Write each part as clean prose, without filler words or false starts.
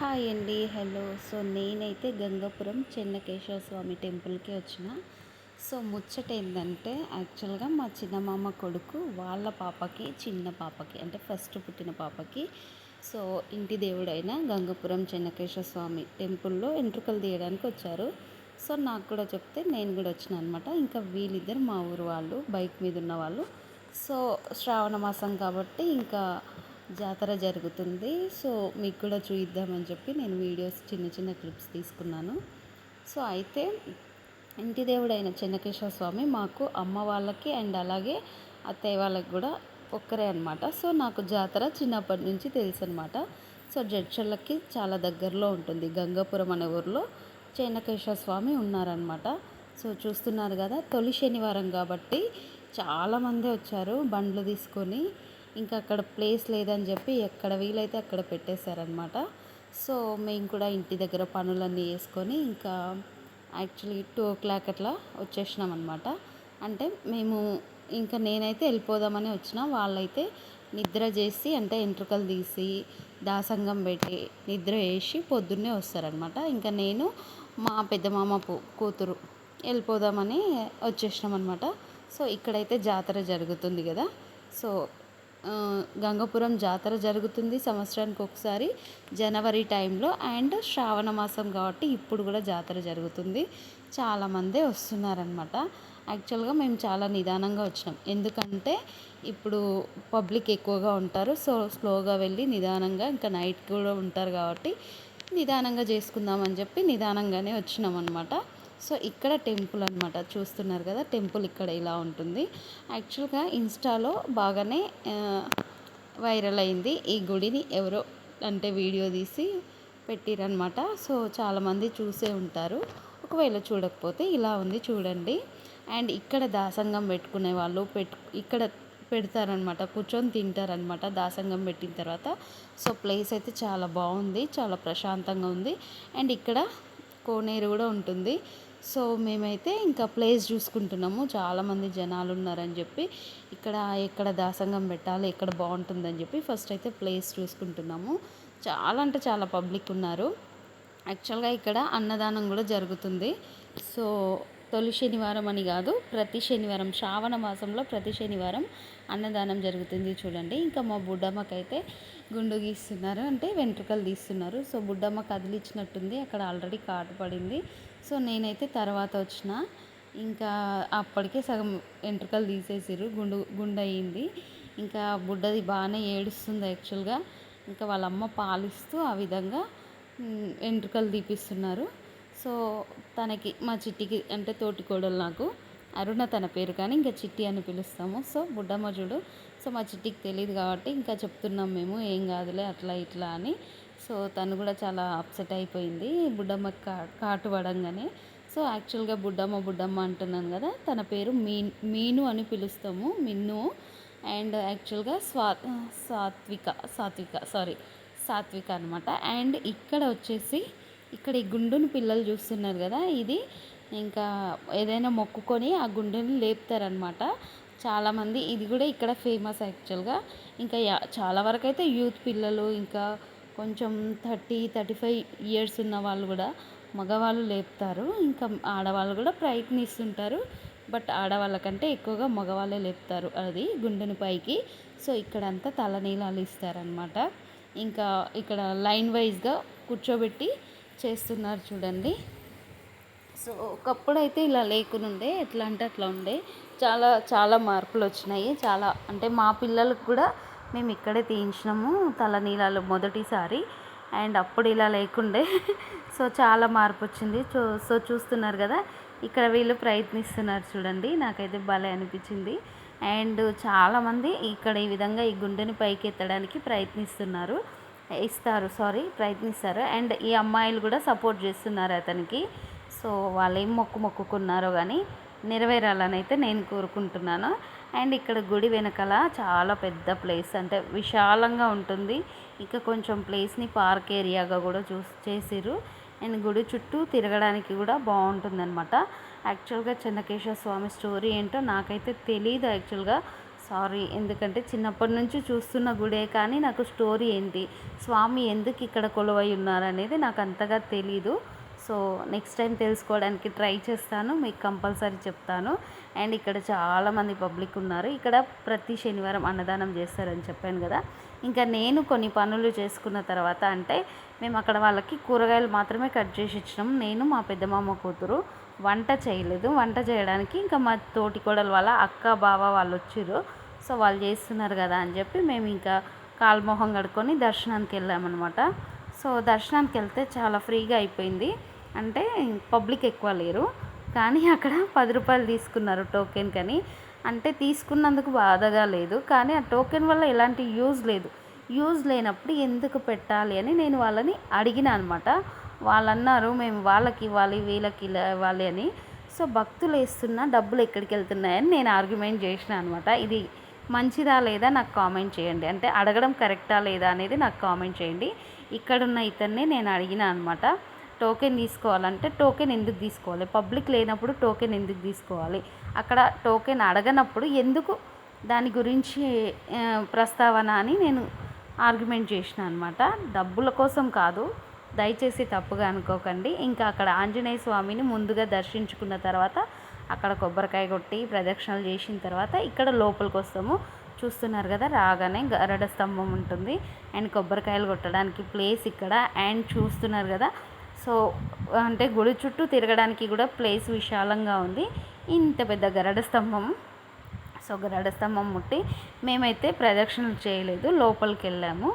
Hi అండి. Hello. So నేనైతే గంగాపురం చెన్నకేశవ స్వామి టెంపుల్కి వచ్చిన. సో ముచ్చట ఏంటంటే యాక్చువల్గా మా చిన్నమామ కొడుకు వాళ్ళ పాపకి, చిన్న పాపకి అంటే ఫస్ట్ పుట్టిన పాపకి సో ఇంటి దేవుడైన గంగాపురం చెన్నకేశవ స్వామి టెంపుల్లో ఎంట్రుకలు తీయడానికి వచ్చారు. సో నాకు కూడా చెప్తే నేను కూడా వచ్చిన అనమాట. ఇంకా వీళ్ళిద్దరు మా ఊరు వాళ్ళు, బైక్ మీద ఉన్న వాళ్ళు. సో శ్రావణ మాసం కాబట్టి ఇంకా జాతర జరుగుతుంది. సో మీకు కూడా చూయిద్దామని చెప్పి నేను వీడియోస్ చిన్న చిన్న క్లిప్స్ తీసుకున్నాను. సో అయితే ఇంటి దేవుడైన చెన్నకేశవ స్వామి మాకు అమ్మ వాళ్ళకి అండ్ అలాగే అత్తయ్య వాళ్ళకి కూడా ఒక్కరే అనమాట. సో నాకు జాతర చిన్నప్పటి నుంచి తెలుసు అనమాట. సో జడ్చర్లకి చాలా దగ్గరలో ఉంటుంది. గంగాపురం అనే ఊరిలో చెన్నకేశవ స్వామి ఉన్నారనమాట. సో చూస్తున్నారు కదా, తొలి శనివారం కాబట్టి చాలామంది వచ్చారు బండ్లు తీసుకొని. ఇంకా అక్కడ ప్లేస్ లేదని చెప్పి ఎక్కడ వీలైతే అక్కడ పెట్టేశారనమాట. సో మేము కూడా ఇంటి దగ్గర పనులన్నీ చేసుకొని ఇంకా యాక్చువల్లీ 2 o'clock అట్లా వచ్చేసినాం అనమాట. అంటే మేము ఇంకా నేనైతే వెళ్ళిపోదామని వచ్చిన, వాళ్ళైతే నిద్ర చేసి అంటే ఎంట్రుకలు తీసి దాసంగం పెట్టి నిద్ర వేసి పొద్దున్నే వస్తారనమాట. ఇంకా నేను మా పెద్దమామ కూతురు వెళ్ళిపోదామని వచ్చేసినాం అనమాట. సో ఇక్కడైతే జాతర జరుగుతుంది కదా. సో గంగాపురం జాతర జరుగుతుంది సంవత్సరానికి ఒకసారి జనవరి టైంలో. అండ్ శ్రావణ మాసం కాబట్టి ఇప్పుడు కూడా జాతర జరుగుతుంది. చాలామందే వస్తున్నారనమాట. యాక్చువల్గా మేము చాలా నిదానంగా వచ్చినాం, ఎందుకంటే ఇప్పుడు పబ్లిక్ ఎక్కువగా ఉంటారు. సో స్లోగా వెళ్ళి నిదానంగా, ఇంకా నైట్ కూడా ఉంటారు కాబట్టి నిదానంగా చేసుకుందామని చెప్పి నిదానంగానే వచ్చినాం అనమాట. సో ఇక్కడ టెంపుల్ అనమాట, చూస్తున్నారు కదా. టెంపుల్ ఇక్కడ ఇలా ఉంటుంది. యాక్చువల్గా ఇన్స్టాలో బాగానే వైరల్ అయింది ఈ గుడిని. ఎవరో అంటే వీడియో తీసి పెట్టిరనమాట. సో చాలామంది చూసే ఉంటారు. ఒకవేళ చూడకపోతే ఇలా ఉంది చూడండి. అండ్ ఇక్కడ దాసంగం పెట్టుకునే వాళ్ళు ఇక్కడ పెడతారనమాట, కూర్చొని తింటారనమాట దాసంగం పెట్టిన తర్వాత. సో ప్లేస్ అయితే చాలా బాగుంది, చాలా ప్రశాంతంగా ఉంది. అండ్ ఇక్కడ కోనేరు కూడా ఉంటుంది. సో మేమైతే ఇంకా ప్లేస్ చూసుకుంటున్నాము, చాలామంది జనాలు ఉన్నారని చెప్పి ఇక్కడ ఎక్కడ దాసంగం పెట్టాలి, ఎక్కడ బాగుంటుందని చెప్పి ఫస్ట్ అయితే ప్లేస్ చూసుకుంటున్నాము. చాలా అంటే చాలా పబ్లిక్ ఉన్నారు. యాక్చువల్గా ఇక్కడ అన్నదానం కూడా జరుగుతుంది. సో తొలి శనివారం అని కాదు, ప్రతి శనివారం శ్రావణ మాసంలో ప్రతి శనివారం అన్నదానం జరుగుతుంది చూడండి. ఇంకా మా బుడ్డమ్మకైతే గుండు గీస్తున్నారు, అంటే వెంట్రుకలు తీస్తున్నారు. సో బుడ్డమ్మ కదిలిచ్చినట్టుంది, అక్కడ ఆల్రెడీ కాటు పడింది. సో నేనైతే తర్వాత వచ్చిన, ఇంకా అప్పటికే సగం వెంట్రుకలు తీసేసిర్రు, గుండు అయ్యింది. ఇంకా బుడ్డది బాగానే ఏడుస్తుంది యాక్చువల్గా. ఇంకా వాళ్ళ అమ్మ పాలిస్తూ ఆ విధంగా వెంట్రుకలు తీపిస్తున్నారు. సో తనకి మా చిట్టికి అంటే తోటి కోడలు, నాకు అరుణ తన పేరు, కానీ ఇంకా చిట్టి అని పిలుస్తాము. సో బుడ్డమ్మ చూడు. సో మా చిట్టికి తెలియదు కాబట్టి ఇంకా చెప్తున్నాం మేము, ఏం కాదులే అట్లా ఇట్లా అని. సో తను కూడా చాలా అప్సెట్ అయిపోయింది బుడ్డమ్మకి కాటు పడంగానే. సో యాక్చువల్గా బుడ్డమ్మ అంటున్నాను కదా, తన పేరు మీను అని పిలుస్తాము, మిన్ను. అండ్ యాక్చువల్గా సాత్విక అనమాట. అండ్ ఇక్కడ వచ్చేసి ఇక్కడ ఈ గుండుని పిల్లలు చూస్తున్నారు కదా, ఇది ఇంకా ఏదైనా మొక్కుకొని ఆ గుండుని లేపుతారనమాట చాలామంది. ఇది కూడా ఇక్కడ ఫేమస్ యాక్చువల్గా. ఇంకా చాలా వరకు అయితే యూత్ పిల్లలు, ఇంకా కొంచెం 35 ఇయర్స్ ఉన్న వాళ్ళు కూడా, మగవాళ్ళు లేపుతారు. ఇంకా ఆడవాళ్ళు కూడా ప్రయత్నిస్తుంటారు, బట్ ఆడవాళ్ళకంటే ఎక్కువగా మగవాళ్ళే లేపుతారు అది గుండెని పైకి. సో ఇక్కడంతా తలనీలాలు ఇస్తారనమాట. ఇంకా ఇక్కడ లైన్ వైజ్గా కూర్చోబెట్టి చేస్తున్నారు చూడండి. సో ఒకప్పుడు అయితే ఇలా లేకునుండే, ఎట్లా అంటే అట్లా ఉండే. చాలా చాలా మార్పులు వచ్చినాయి. చాలా అంటే మా పిల్లలకు కూడా మేము ఇక్కడే తీయించినాము తలనీలాలు మొదటిసారి. అండ్ అప్పుడు ఇలా లేకుండే. సో చాలా మార్పు వచ్చింది. సో చూస్తున్నారు కదా, ఇక్కడ వీళ్ళు ప్రయత్నిస్తున్నారు చూడండి, నాకైతే భలే అనిపించింది. అండ్ చాలామంది ఇక్కడ ఈ విధంగా ఈ గుండెని పైకి ఎత్తడానికి ప్రయత్నిస్తారు. అండ్ ఈ అమ్మాయిలు కూడా సపోర్ట్ చేస్తున్నారు అతనికి. సో వాళ్ళు ఏం మొక్కుకున్నారో కానీ నెరవేరాలని అయితే నేను కోరుకుంటున్నాను. అండ్ ఇక్కడ గుడి వెనకాల చాలా పెద్ద ప్లేస్, అంటే విశాలంగా ఉంటుంది. ఇంకా కొంచెం ప్లేస్ని పార్క్ ఏరియాగా కూడా చేసిర్రు. అండ్ గుడి చుట్టూ తిరగడానికి కూడా బాగుంటుందన్నమాట. యాక్చువల్గా చెన్నకేశవ స్వామి స్టోరీ ఏంటో నాకైతే తెలియదు యాక్చువల్గా. సారీ, ఎందుకంటే చిన్నప్పటి నుంచి చూస్తున్న గుడే కానీ నాకు స్టోరీ ఏంటి, స్వామి ఎందుకు ఇక్కడ కొలువై ఉన్నారనేది నాకు అంతగా తెలీదు. సో నెక్స్ట్ టైం తెలుసుకోవడానికి ట్రై చేస్తాను, మీకు కంపల్సరీ చెప్తాను. అండ్ ఇక్కడ చాలామంది పబ్లిక్ ఉన్నారు. ఇక్కడ ప్రతి శనివారం అన్నదానం చేస్తారని చెప్పాను కదా. ఇంకా నేను కొన్ని పనులు చేసుకున్న తర్వాత, అంటే మేము అక్కడ వాళ్ళకి కూరగాయలు మాత్రమే కట్ చేసి ఇచ్చినాం. నేను మా పెద్దమామ కూతురు వంట చేయలేదు. వంట చేయడానికి ఇంకా మా తోటి కోడలు వాళ్ళ అక్క బావ వాళ్ళు వచ్చిర్రు. సో వాళ్ళు చేస్తున్నారు కదా అని చెప్పి మేము ఇంకా కాల్మొహం కడుక్కొని దర్శనానికి వెళ్ళామన్నమాట. సో దర్శనానికి వెళ్తే చాలా ఫ్రీగా అయిపోయింది. అంటే పబ్లిక్ ఎక్కువ లేరు, కానీ అక్కడ 10 రూపాయలు తీసుకున్నారు టోకెన్ కని. అంటే తీసుకున్నందుకు బాధగా లేదు, కానీ ఆ టోకెన్ వల్ల ఎలాంటి యూజ్ లేదు. యూజ్ లేనప్పుడు ఎందుకు పెట్టాలి అని నేను వాళ్ళని అడిగిన అనమాట. వాళ్ళు అన్నారు మేము వాళ్ళకి ఇవ్వాలి, వీళ్ళకి ఇలా ఇవ్వాలి అని. సో భక్తులు వేస్తున్న డబ్బులు ఎక్కడికి వెళ్తున్నాయని నేను ఆర్గ్యుమెంట్ చేసిన అనమాట. ఇది మంచిదా లేదా నాకు కామెంట్ చేయండి, అంటే అడగడం కరెక్టా లేదా అనేది నాకు కామెంట్ చేయండి. ఇక్కడున్న ఇతన్ని నేను అడిగిన అనమాట, టోకెన్ తీసుకోవాలంటే టోకెన్ ఎందుకు తీసుకోవాలి, పబ్లిక్ లేనప్పుడు టోకెన్ ఎందుకు తీసుకోవాలి, అక్కడ టోకెన్ అడగనప్పుడు ఎందుకు దాని గురించి ప్రస్తావన అని నేను ఆర్గ్యుమెంట్ చేసిన అనమాట. డబ్బుల కోసం కాదు, దయచేసి తప్పుగా అనుకోకండి. ఇంకా అక్కడ ఆంజనేయ స్వామిని ముందుగా దర్శించుకున్న తర్వాత అక్కడ కొబ్బరికాయ కొట్టి ప్రదక్షిణలు చేసిన తర్వాత ఇక్కడ లోపలికి వస్తాము. చూస్తున్నారు కదా, రాగానే గరుడ స్తంభం ఉంటుంది అండ్ కొబ్బరికాయలు కొట్టడానికి ప్లేస్ ఇక్కడ. అండ్ చూస్తున్నారు కదా, సో అంటే గుడి చుట్టూ తిరగడానికి కూడా ప్లేస్ విశాలంగా ఉంది. ఇంత పెద్ద గరుడ స్తంభం. సో గరుడ స్తంభం ముట్టి మేమైతే ప్రదక్షిణలు చేయలేదు, లోపలికి వెళ్ళాము.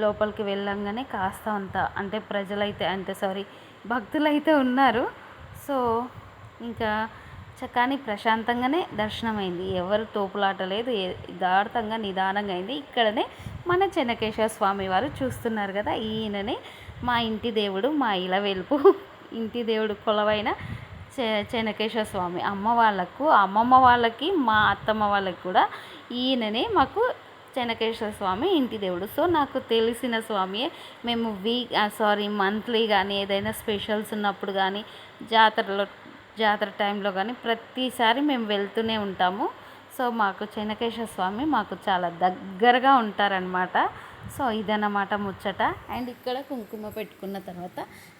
లోపలికి వెళ్ళంగానే కాస్త అంత అంటే ప్రజలైతే అంటే భక్తులైతే ఉన్నారు. సో ఇంకా కానీ ప్రశాంతంగానే దర్శనమైంది, ఎవరు తోపులాట లేదు, యథార్థంగా నిదానంగా అయింది. ఇక్కడనే మన చెన్నకేశవ స్వామి వారు చూస్తున్నారు కదా, ఈయననే మా ఇంటి దేవుడు, మా ఇలవెలుపు ఇంటి దేవుడు కొలవైన చెన్నకేశవ స్వామి. అమ్మమ్మ వాళ్ళకి మా అత్తమ్మ వాళ్ళకి కూడా ఈయననే మాకు చెన్నకేశవ స్వామి ఇంటి దేవుడు. సో నాకు తెలిసిన స్వామియే. మేము మంత్లీ కానీ ఏదైనా స్పెషల్స్ ఉన్నప్పుడు కానీ జాతర టైంలో కానీ ప్రతిసారి మేము వెళ్తూనే ఉంటాము. సో మాకు చెన్నకేశవ స్వామి మాకు చాలా దగ్గరగా ఉంటారనమాట. సో ఇదన్నమాట ముచ్చట. అండ్ ఇక్కడ కుంకుమ పెట్టుకున్న తర్వాత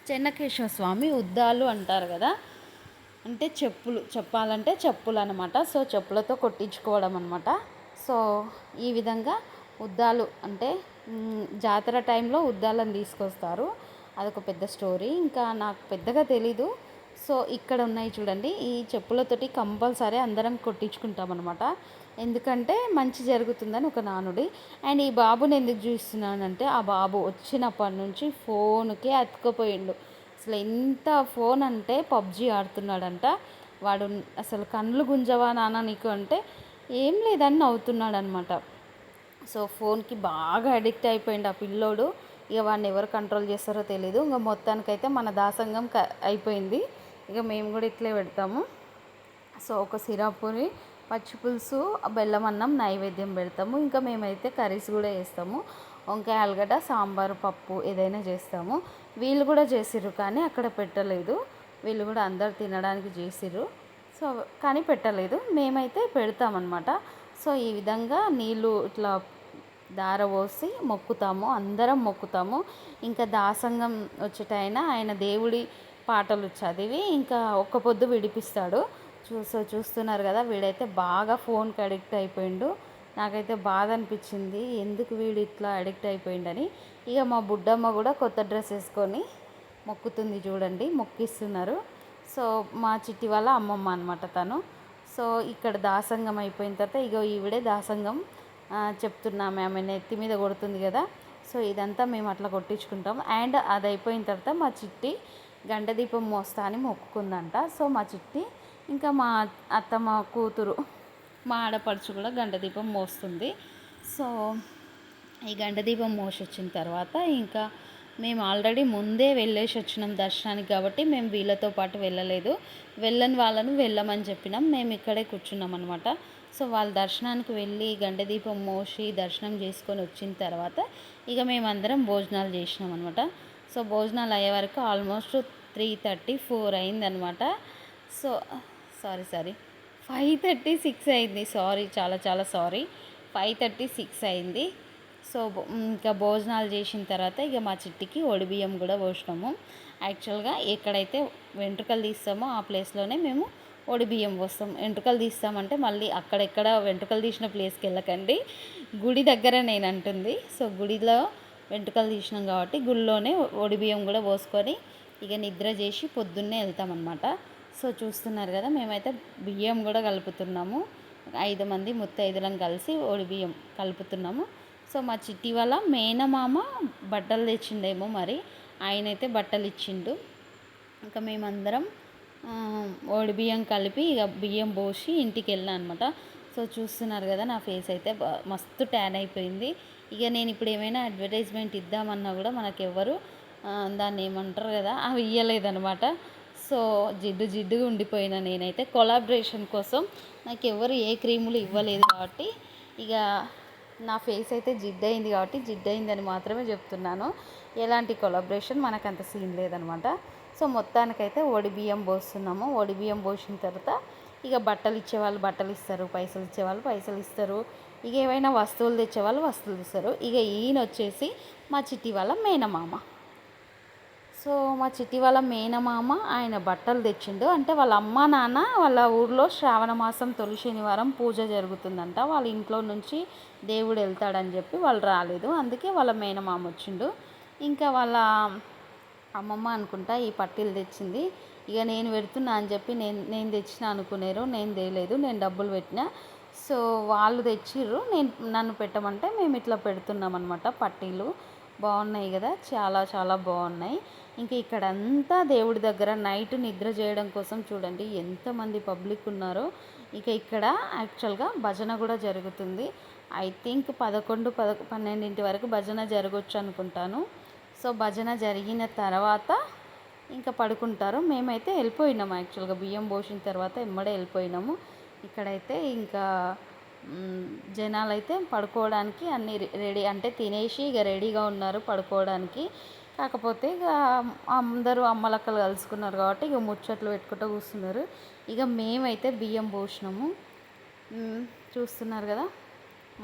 చెన్నకేశవ స్వామి ఉద్దాలు అంటారు కదా, అంటే చెప్పాలంటే చెప్పులు అనమాట. సో చెప్పులతో కొట్టించుకోవడం అనమాట. సో ఈ విధంగా ఉద్దాలు అంటే జాతర టైంలో ఉద్దాలను తీసుకొస్తారు. అదొక పెద్ద స్టోరీ, ఇంకా నాకు పెద్దగా తెలీదు. సో ఇక్కడ ఉన్నాయి చూడండి, ఈ చెప్పులతోటి కంపల్సరీ అందరం కొట్టించుకుంటాం అనమాట. ఎందుకంటే మంచి జరుగుతుందని ఒక నానుడి. అండ్ ఈ బాబుని ఎందుకు చూస్తున్నానంటే, ఆ బాబు వచ్చినప్పటి నుంచి ఫోన్కే అతుక్కుపోయిండు. అసలు ఎంత ఫోన్ అంటే పబ్జీ ఆడుతున్నాడంట. వాడు అసలు కళ్ళు గుంజవా నాన్న నీకు అంటే ఏం లేదని నవ్వుతున్నాడు అనమాట. సో ఫోన్కి బాగా అడిక్ట్ అయిపోయిండు ఆ పిల్లోడు. ఇక వాడిని ఎవరు కంట్రోల్ చేస్తారో తెలీదు. ఇంకా మొత్తానికైతే మన దాసంగం అయిపోయింది. ఇక మేము కూడా ఇట్లే పెడతాము. సో ఒక సిరాపూరి, పచ్చి పులుసు, బెల్లం అన్నం నైవేద్యం పెడతాము. ఇంకా మేమైతే కర్రీస్ కూడా వేస్తాము, వంకాయ ఆలుగడ్డ, సాంబారు, పప్పు ఏదైనా చేస్తాము. వీళ్ళు కూడా చేసిర్రు కానీ అక్కడ పెట్టలేదు. వీళ్ళు కూడా అందరు తినడానికి చేసిర్రు, సో కానీ పెట్టలేదు. మేమైతే పెడతామన్నమాట. సో ఈ విధంగా నీళ్ళు ఇట్లా దార పోసి మొక్కుతాము, అందరం మొక్కుతాము. ఇంకా దాసంగం వచ్చేటైనా ఆయన దేవుడి పాటలు చదివి ఇంకా ఒక్క పొద్దు విడిపిస్తాడు. చూస్తున్నారు కదా, వీడైతే బాగా ఫోన్కి అడిక్ట్ అయిపోయిండు. నాకైతే బాధ అనిపించింది, ఎందుకు వీడు ఇట్లా అడిక్ట్ అయిపోయిండని. ఇక మా బుడ్డమ్మ కూడా కొత్త డ్రెస్ వేసుకొని మొక్కుతుంది చూడండి, మొక్కిస్తున్నారు. సో మా చిట్టి వాళ్ళ అమ్మమ్మ అనమాట తను. సో ఇక్కడ దాసంగం అయిపోయిన తర్వాత ఇగో ఈవిడే దాసంగం చెప్తున్నాము, ఆమె నెత్తి మీద కొడుతుంది కదా. సో ఇదంతా మేము అట్లా కొట్టించుకుంటాం. అండ్ అది అయిపోయిన తర్వాత మా చిట్టి గండదీపం మోస్తా అని మొక్కుకుందంట. సో మా చిట్టి ఇంకా మా అత్తమ్మ కూతురు, మా ఆడపడుచు కూడా గండదీపం మోస్తుంది. సో ఈ గండదీపం మోసి వచ్చిన తర్వాత ఇంకా మేము ఆల్రెడీ ముందే వెళ్ళేసి వచ్చినాం దర్శనానికి, కాబట్టి మేము వీళ్ళతో పాటు వెళ్ళలేదు. వెళ్ళని వాళ్ళను వెళ్ళమని చెప్పినాం, మేము ఇక్కడే కూర్చున్నాం అనమాట. సో వాళ్ళ దర్శనానికి వెళ్ళి గండదీపం మోసి దర్శనం చేసుకొని వచ్చిన తర్వాత ఇక మేమందరం భోజనాలు చేసినాం అనమాట. సో భోజనాలు అయ్యే వరకు ఆల్మోస్ట్ 3:34 అయిందనమాట. సో సారీ 5:36 అయింది, చాలా సారీ. 5:30, 6 అయింది. సో ఇంకా భోజనాలు చేసిన తర్వాత ఇక మా చిట్టికి ఒడిబియ్యం కూడా పోసినాము. యాక్చువల్గా ఎక్కడైతే వెంట్రుకలు తీస్తామో ఆ ప్లేస్లోనే మేము ఒడిబియ్యం పోస్తాం. వెంట్రుకలు తీస్తామంటే మళ్ళీ అక్కడెక్కడ వెంట్రుకలు తీసిన ప్లేస్కి వెళ్ళకండి, గుడి దగ్గర నేను అంటుంది. సో గుడిలో వెంట్రుకలు తీసినాం కాబట్టి గుడిలోనే ఒడిబియ్యం కూడా పోసుకొని ఇక నిద్ర చేసి పొద్దున్నే వెళ్తామన్నమాట. సో చూస్తున్నారు కదా, మేమైతే బియ్యం కూడా కలుపుతున్నాము. 5 మంది ముత్తైదులం కలిసి ఒడిబియ్యం కలుపుతున్నాము. సో మా చిట్టి వాళ్ళ మేనమామ బట్టలు తెచ్చిండేమో మరి, ఆయనైతే బట్టలు ఇచ్చిండు. ఇంకా మేమందరం ఒడిబియ్యం కలిపి ఇక బియ్యం పోసి ఇంటికి వెళ్ళాను అనమాట. సో చూస్తున్నారు కదా, నా ఫేస్ అయితే మస్తు ట్యాన్ అయిపోయింది. ఇక నేను ఇప్పుడు ఏమైనా అడ్వర్టైజ్మెంట్ ఇద్దామన్నా కూడా మనకెవ్వరు దాన్ని ఏమంటారు కదా, అవి ఇయ్యలేదనమాట. సో జిడ్డుగా ఉండిపోయినా నేనైతే. కొలాబరేషన్ కోసం నాకు ఎవరు ఏ క్రీములు ఇవ్వలేదు కాబట్టి ఇక నా ఫేస్ అయితే జిడ్డయింది కాబట్టి జిడ్డయిందని మాత్రమే చెప్తున్నాను. ఎలాంటి కొలాబరేషన్ మనకు అంత సీన్ లేదనమాట. సో మొత్తానికైతే ఒడిబియ్యం పోస్తున్నాము. ఒడిబియ్యం పోసిన తర్వాత ఇక బట్టలు ఇచ్చేవాళ్ళు బట్టలు ఇస్తారు, పైసలు ఇచ్చేవాళ్ళు పైసలు ఇస్తారు, ఇక ఏవైనా వస్తువులు తెచ్చేవాళ్ళు వస్తువులు ఇస్తారు. ఇక ఈయన వచ్చేసి మా చిట్టి వాళ్ళ మేనమామ. సో మా చిట్టి వాళ్ళ మేనమామ ఆయన బట్టలు తెచ్చిండు. అంటే వాళ్ళ అమ్మ నాన్న వాళ్ళ ఊర్లో శ్రావణ మాసం తొలి శనివారం పూజ జరుగుతుందంట. వాళ్ళ ఇంట్లో నుంచి దేవుడు వెళ్తాడని చెప్పి వాళ్ళు రాలేదు, అందుకే వాళ్ళ మేనమామ వచ్చిండు. ఇంకా వాళ్ళ అమ్మమ్మ అనుకుంటా ఈ పట్టీలు తెచ్చింది. ఇక నేను పెడుతున్నా అని చెప్పి నేను తెచ్చిన అనుకునేరు, నేను తేలేదు, నేను డబ్బులు పెట్టిన. సో వాళ్ళు తెచ్చిర్రు, నన్ను పెట్టమంటే మేము ఇట్లా పెడుతున్నాం అనమాట. పట్టీలు బాగున్నాయి కదా, చాలా చాలా బాగున్నాయి. ఇంకా ఇక్కడంతా దేవుడి దగ్గర నైట్ నిద్ర చేయడం కోసం చూడండి ఎంతమంది పబ్లిక్ ఉన్నారో. ఇక ఇక్కడ యాక్చువల్గా భజన కూడా జరుగుతుంది. ఐ థింక్ 11-12 వరకు భజన జరగవచ్చు అనుకుంటాను. సో భజన జరిగిన తర్వాత ఇంకా పడుకుంటారు. మేమైతే వెళ్ళిపోయినాము, యాక్చువల్గా బియ్యం పోసిన తర్వాత ఎమ్మడే వెళ్ళిపోయినాము. ఇక్కడైతే ఇంకా జనాలు అయితే పడుకోవడానికి అన్నీ రెడీ, అంటే తినేసి ఇక రెడీగా ఉన్నారు పడుకోవడానికి. కాకపోతే ఇక అందరూ అమ్మలక్కలు కలుసుకున్నారు కాబట్టి ఇక ముచ్చట్లు పెట్టుకుంటూ కూర్చున్నారు. ఇక మేమైతే బియ్యం పోసినాము. చూస్తున్నారు కదా,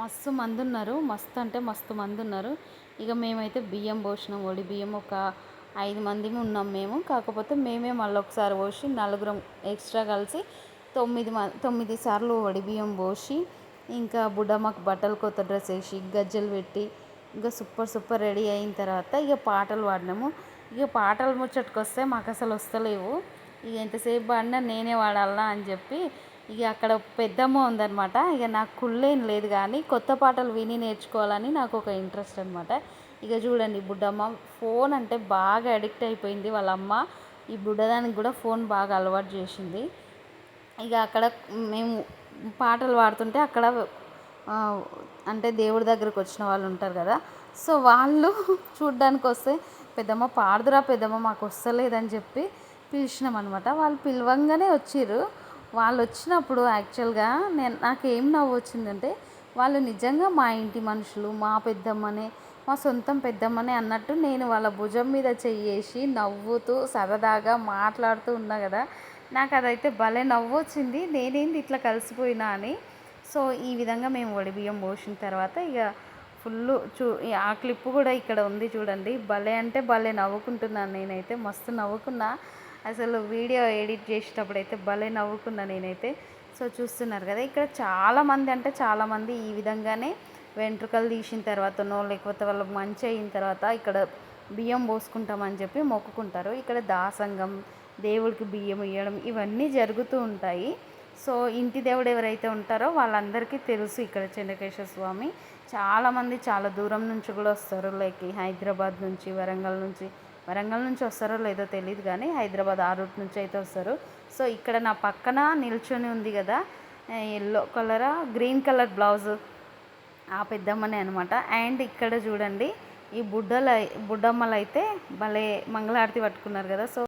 మస్తు మంది ఉన్నారు, మస్తు అంటే మస్తు మంది ఉన్నారు. ఇక మేమైతే బియ్యం పోసినాం, ఒడి బియ్యం ఒక 5 మంది ఉన్నాం మేము. కాకపోతే మేమే మళ్ళీ ఒకసారి పోసి నలుగురం ఎక్స్ట్రా కలిసి 9 సార్లు ఒడి బియ్యం పోసి ఇంకా బుడ్డమ్మకు బట్టలు కొత్త డ్రెస్ వేసి గజ్జలు పెట్టి ఇంకా సూపర్ రెడీ అయిన తర్వాత ఇక పాటలు పాడినాము. ఇక పాటలు ముచ్చట్టుకు వస్తే మాకు అసలు వస్తలేవు. ఇక ఎంతసేపు పాడినా నేనే పాడాలా అని చెప్పి ఇక అక్కడ పెద్దమ్మ ఉందన్నమాట. ఇక నాకు కుళ్ళేం లేదు కానీ కొత్త పాటలు విని నేర్చుకోవాలని నాకు ఒక ఇంట్రెస్ట్ అనమాట. ఇక చూడండి బుడ్డమ్మ ఫోన్ అంటే బాగా అడిక్ట్ అయిపోయింది వాళ్ళ అమ్మ. ఈ బుడ్డదానికి కూడా ఫోన్ బాగా అలవాటు చేసింది. ఇక అక్కడ మేము పాటలు పాడుతుంటే అక్కడ అంటే దేవుడి దగ్గరకు వచ్చిన వాళ్ళు ఉంటారు కదా, సో వాళ్ళు చూడ్డానికి వస్తే పెద్దమ్మ పాడుదురా పెద్దమ్మ మాకు వస్తలేదని చెప్పి పిలిచినాం అనమాట. వాళ్ళు పిలవంగానే వచ్చిర్రు. వాళ్ళు వచ్చినప్పుడు యాక్చువల్గా నాకేం నవ్వు వచ్చిందంటే వాళ్ళు నిజంగా మా ఇంటి మనుషులు, మా పెద్దమ్మనే, మా సొంతం పెద్దమ్మనే అన్నట్టు నేను వాళ్ళ భుజం మీద చెయ్యేసి నవ్వుతూ సరదాగా మాట్లాడుతూ ఉన్నా కదా, నాకు అదైతే భలే నవ్వు వచ్చింది. నేనేంది ఇట్లా కలిసిపోయినా అని. సో ఈ విధంగా మేము వడిబియ్యం పోసిన తర్వాత ఇక ఫుల్ ఆ క్లిప్ కూడా ఇక్కడ ఉంది చూడండి. భలే అంటే భలే నవ్వుకుంటున్నాను నేనైతే, మస్తు నవ్వుకున్నా. అసలు వీడియో ఎడిట్ చేసేటప్పుడు అయితే భలే నవ్వుకున్నా నేనైతే. సో చూస్తున్నారు కదా, ఇక్కడ చాలామంది అంటే చాలామంది ఈ విధంగానే వెంట్రుకలు తీసిన తర్వాతనో లేకపోతే వాళ్ళకి మంచి అయిన తర్వాత ఇక్కడ బియ్యం పోసుకుంటామని చెప్పి మొక్కుకుంటారు. ఇక్కడ దాసంగం, దేవుడికి బియ్యం ఇవ్వడం ఇవన్నీ జరుగుతూ ఉంటాయి. సో ఇంటి దేవుడు ఎవరైతే ఉంటారో వాళ్ళందరికీ తెలుసు ఇక్కడ చెన్నకేశ్వర స్వామి. చాలామంది చాలా దూరం నుంచి కూడా వస్తారు, లైక్ హైదరాబాద్ నుంచి, వరంగల్ నుంచి వస్తారో లేదో తెలియదు కానీ హైదరాబాద్ ఆ రూట్ నుంచి అయితే వస్తారు. సో ఇక్కడ నా పక్కన నిల్చొని ఉంది కదా yellow colour green colour blouse, ఆ పెద్దమ్మనే అనమాట. అండ్ ఇక్కడ చూడండి ఈ బుడ్డమ్మలు అయితే భలే మంగళారతి పట్టుకున్నారు కదా. సో